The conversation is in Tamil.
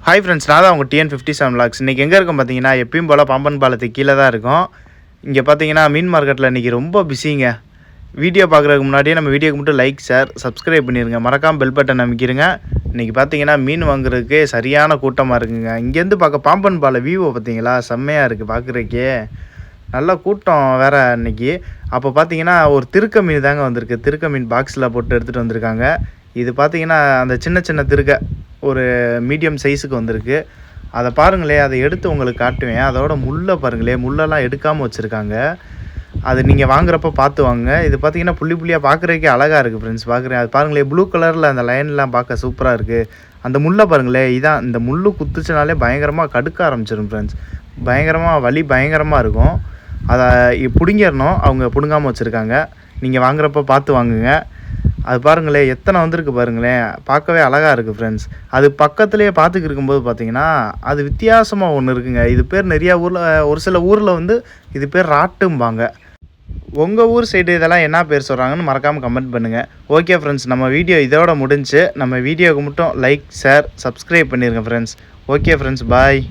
ஹாய் ஃப்ரெண்ட்ஸ், நான் தான் உங்கள் TN57 லாக்ஸ். இன்றைக்கி எங்கே இருக்கோம் பார்த்தீங்கன்னா, எப்பயும் போல் பாம்பன் பாலத்துக்கு கீழே தான் இருக்கும். இங்கே பார்த்தீங்கன்னா மீன் மார்க்கெட்டில் இன்றைக்கி ரொம்ப பிஸிங்க. வீடியோ பார்க்குறதுக்கு முன்னாடியே நம்ம வீடியோக்கு மட்டும் லைக், ஷேர், சப்ஸ்கிரைப் பண்ணிடுங்க. மறக்காமல் பெல் பட்டன் அமைக்கிடுங்க. இன்றைக்கி பார்த்தீங்கன்னா மீன் வாங்குறதுக்கு சரியான கூட்டமாக இருக்குங்க. இங்கேருந்து பார்க்க பாம்பன் பாலை வியூவை பார்த்தீங்களா, செம்மையாக இருக்குது பார்க்குறதுக்கே. நல்ல கூட்டம் வேறு இன்றைக்கி. அப்போ பார்த்தீங்கன்னா ஒரு திருக்க மீன் தாங்க வந்திருக்கு. திருக்க மீன் பாக்ஸில் போட்டு எடுத்துகிட்டு வந்திருக்காங்க. இது பார்த்தீங்கன்னா அந்த சின்ன சின்ன திருக்க ஒரு மீடியம் சைஸுக்கு வந்திருக்கு. அதை பாருங்களே, அதை எடுத்து உங்களுக்கு காட்டுவேன். அதோட முள்ளை பாருங்களே, முள்ளெல்லாம் எடுக்காமல் வச்சுருக்காங்க. அது நீங்கள் வாங்குறப்ப பார்த்து வாங்க. இது பார்த்தீங்கன்னா புள்ளி புள்ளியாக பார்க்குறதுக்கே அழகாக இருக்குது ஃப்ரெண்ட்ஸ். பார்க்குறேன் அது பாருங்களேன், ப்ளூ கலரில் அந்த லைன்லாம் பார்க்க சூப்பராக இருக்குது. அந்த முள்ளை பாருங்களேன், இதான் இந்த முள் குத்துச்சுனாலே பயங்கரமாக கடுக்க ஆரம்பிச்சிடும் ஃப்ரெண்ட்ஸ். பயங்கரமாக வலி பயங்கரமாக இருக்கும். அதை பிடுங்கிடணும். அவங்க பிடுங்காமல் வச்சுருக்காங்க. நீங்கள் வாங்குறப்ப பார்த்து வாங்குங்க. அது பாருங்களேன், எத்தனை வந்திருக்கு பாருங்களேன். பார்க்கவே அழகாக இருக்குது ஃப்ரெண்ட்ஸ். அது பக்கத்துலேயே பார்த்துக்கு இருக்கும்போது பார்த்தீங்கன்னா அது வித்தியாசமாக ஒன்று இருக்குங்க. இது பேர் நிறையா ஊரில், ஒரு சில ஊரில் வந்து இது பேர் ராட்டும்பாங்க. உங்கள் ஊர் சைடு இதெல்லாம் என்ன பேர் சொல்கிறாங்கன்னு மறக்காமல் கமெண்ட் பண்ணுங்கள். ஓகே ஃப்ரெண்ட்ஸ், நம்ம வீடியோ இதோட முடிஞ்சு. நம்ம வீடியோவுக்கு மட்டும் லைக், ஷேர், சப்ஸ்கிரைப் பண்ணிடுங்க ஃப்ரெண்ட்ஸ். ஓகே ஃப்ரெண்ட்ஸ், பாய்.